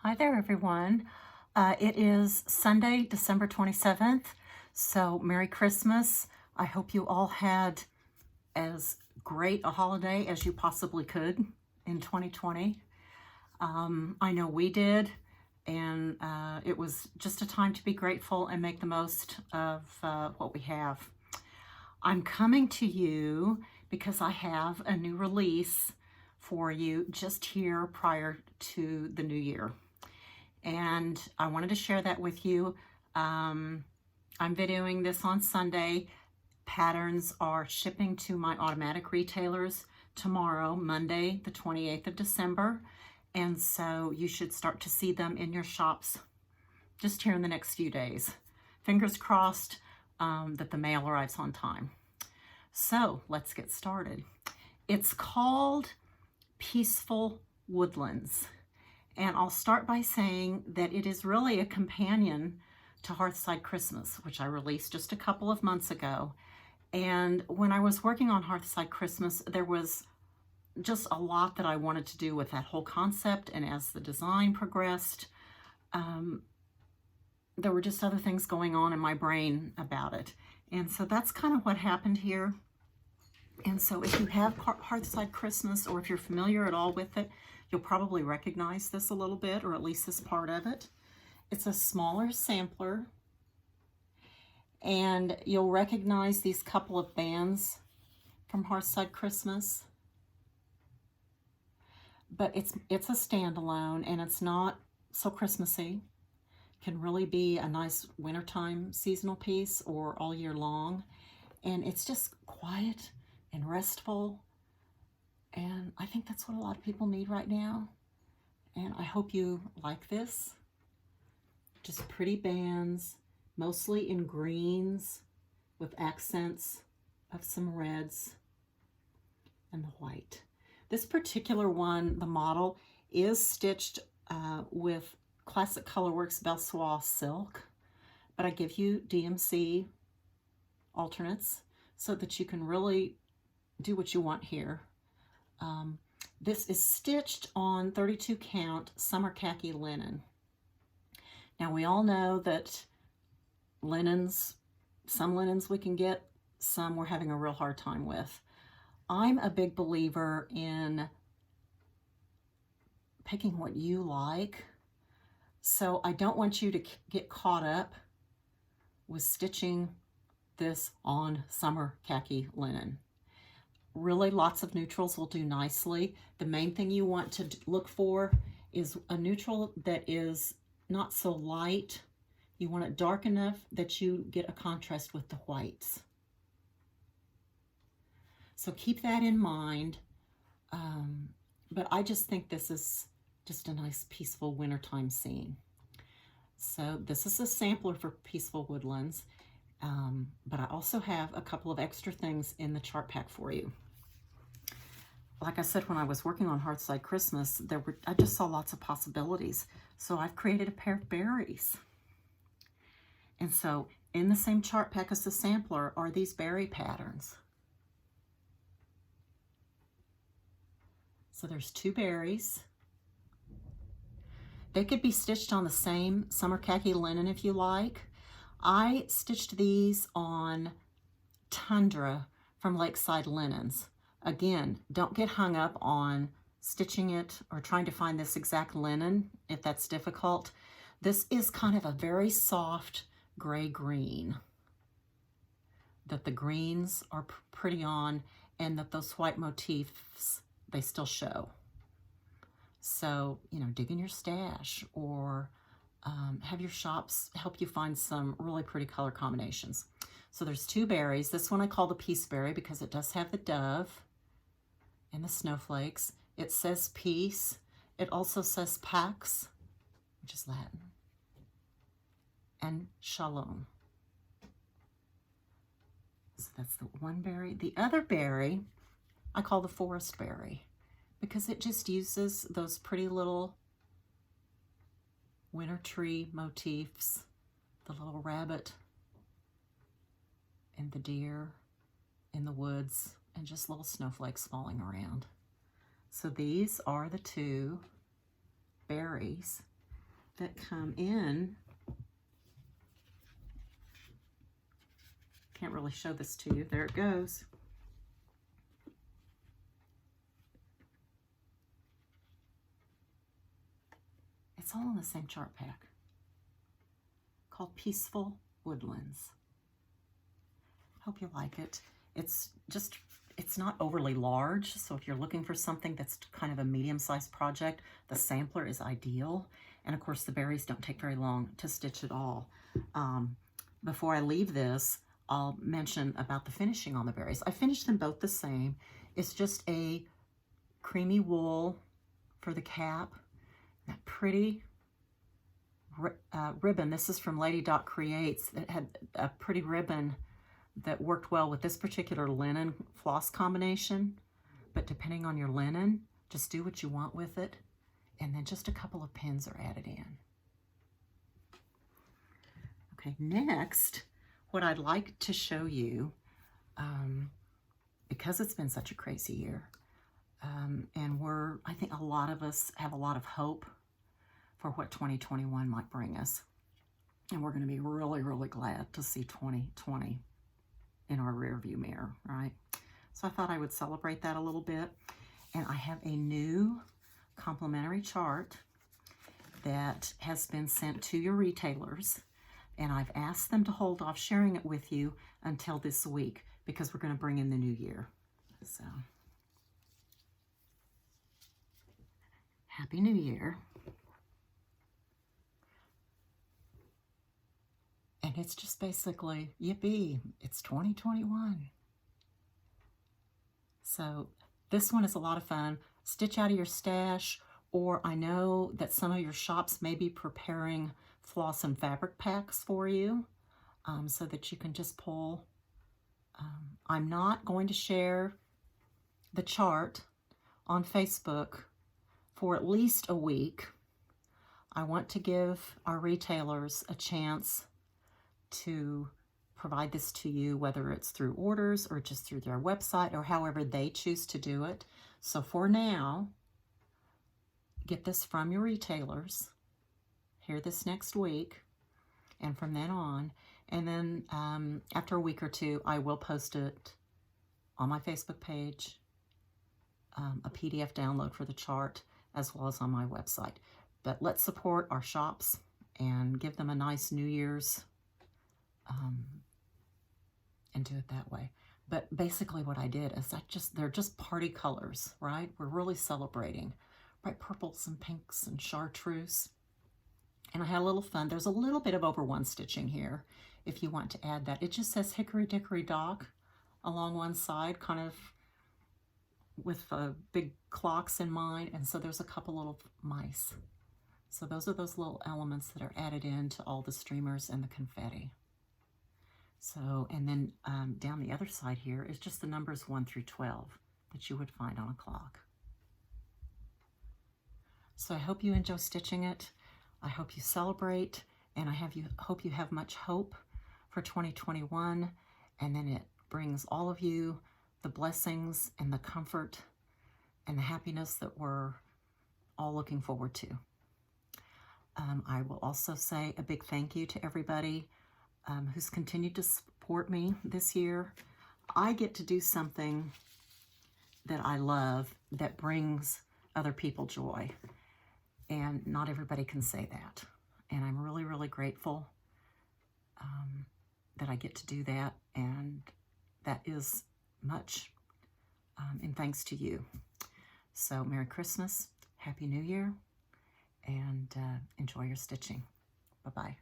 Hi there, everyone. It is Sunday, December 27th, so Merry Christmas. I hope you all had as great a holiday as you possibly could in 2020. I know we did, and it was just a time to be grateful and make the most of what we have. I'm coming to you because I have a new release for you just here prior to the new year. And I wanted to share that with you. I'm videoing this on Sunday. Patterns are shipping to my automatic retailers tomorrow, Monday, the 28th of December. And so you should start to see them in your shops just here in the next few days. Fingers crossed that the mail arrives on time. So let's get started. It's called Peaceful Woodlands. And I'll start by saying that it is really a companion to Hearthside Christmas, which I released just a couple of months ago. And when I was working on Hearthside Christmas, there was just a lot that I wanted to do with that whole concept. And as the design progressed, there were just other things going on in my brain about it. And so that's kind of what happened here. And so if you have Hearthside Christmas, or if you're familiar at all with it, you'll probably recognize this a little bit, or at least this part of it. It's a smaller sampler, and you'll recognize these couple of bands from Hearthside Christmas. But it's a standalone, and it's not so Christmassy. Can really be a nice wintertime seasonal piece or all year long. And it's just quiet and restful. And I think that's what a lot of people need right now. And I hope you like this. Just pretty bands, mostly in greens with accents of some reds and the white. This particular one, the model, is stitched with Classic Colorworks Belsois silk, but I give you DMC alternates so that you can really do what you want here. This is stitched on 32 count summer khaki linen. Now we all know that linens, some linens we can get, some we're having a real hard time with. I'm a big believer in picking what you like. So I don't want you to get caught up with stitching this on summer khaki linen. Really, lots of neutrals will do nicely. The main thing you want to look for is a neutral that is not so light. You want it dark enough that you get a contrast with the whites. So keep that in mind. But I just think this is just a nice, peaceful wintertime scene. So this is a sampler for Peaceful Woodlands. But I also have a couple of extra things in the chart pack for you. Like I said, when I was working on Hearthside Christmas, I just saw lots of possibilities. So I've created a pair of berries. And so in the same chart pack as the sampler are these berry patterns. So there's two berries. They could be stitched on the same summer khaki linen if you like. I stitched these on Tundra from Lakeside Linens. Again, don't get hung up on stitching it or trying to find this exact linen if that's difficult. This is kind of a very soft gray-green that the greens are pretty on, and that those white motifs, they still show. So, you know, dig in your stash, or have your shops help you find some really pretty color combinations. So there's two berries. This one I call the Peace Berry because it does have the dove and the snowflakes. It says peace. It also says pax, which is Latin, and shalom. So that's the one berry. The other berry I call the forest berry because it just uses those pretty little winter tree motifs, the little rabbit and the deer in the woods, and just little snowflakes falling around. So these are the two berries that come in. Can't really show this to you. There it goes. It's all in the same chart pack, called Peaceful Woodlands. Hope you like it. It's not overly large, so if you're looking for something that's kind of a medium-sized project, the sampler is ideal. And of course, the berries don't take very long to stitch at all. Before I leave this, I'll mention about the finishing on the berries. I finished them both the same. It's just a creamy wool for the cap. That pretty ribbon. This is from Lady Dot Creates. It had a pretty ribbon that worked well with this particular linen floss combination. But depending on your linen, just do what you want with it. And then just a couple of pins are added in. Okay, next, what I'd like to show you, because it's been such a crazy year, and I think a lot of us have a lot of hope for what 2021 might bring us. And we're going to be really, really glad to see 2020 in our rearview mirror, right? So I thought I would celebrate that a little bit. And I have a new complimentary chart that has been sent to your retailers. And I've asked them to hold off sharing it with you until this week because we're going to bring in the new year. So, Happy New Year. And it's just basically, yippee, it's 2021. So this one is a lot of fun. Stitch out of your stash, or I know that some of your shops may be preparing floss and fabric packs for you so that you can just pull. I'm not going to share the chart on Facebook for at least a week. I want to give our retailers a chance to provide this to you, whether it's through orders or just through their website or however they choose to do it. So for now, get this from your retailers here this next week and from then on. And then after a week or two, I will post it on my Facebook page, a PDF download for the chart, as well as on my website. But let's support our shops and give them a nice New Year's and do it that way. But basically what I did is they're just party colors, right? We're really celebrating bright purples and pinks and chartreuse. And I had a little fun. There's a little bit of over one stitching here if you want to add that. It just says Hickory Dickory Dock along one side, kind of with big clocks in mine. And so there's a couple little mice. So those are those little elements that are added into all the streamers and the confetti. So, and then down the other side here is just the numbers 1 through 12 that you would find on a clock. So I hope you enjoy stitching it. I hope you celebrate, and I hope you have much hope for 2021, and then it brings all of you the blessings and the comfort and the happiness that we're all looking forward to. I will also say a big thank you to everybody who's continued to support me this year. I get to do something that I love that brings other people joy. And not everybody can say that. And I'm really, really grateful that I get to do that. And that is much in thanks to you. So Merry Christmas, Happy New Year, and enjoy your stitching. Bye-bye.